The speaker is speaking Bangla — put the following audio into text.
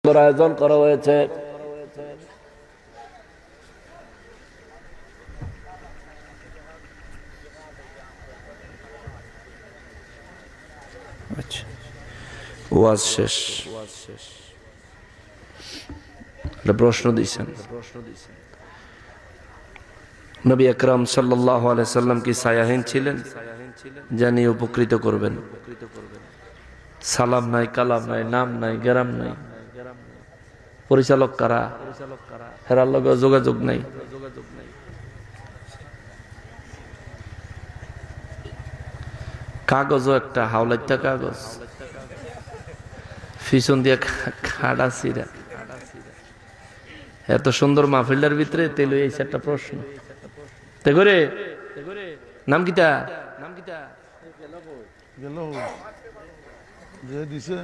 আয়োজন করা হয়েছে। ওয়াজ শেষ, প্রশ্ন দিয়েছেন। নবী আকরাম সাল্লাল্লাহু আলাইহি সাল্লাম কি ছায়াহীন ছিলেন? জানি উপকৃত করবেন। সালাম নাই, কালাম নাই, নাম নাই, গ্রাম নাই, পরিচালক কারা, হেরার লগে যোগাযোগ নাই। কাগজও একটা হাওলাইতা কাগজ, পিছন দিয়ে খাড়া ছিড়া। এত সুন্দর মাহফিলটার ভিতরে তেল এই একটা প্রশ্ন। তে করে নাম কিতা? গেল যে দিছে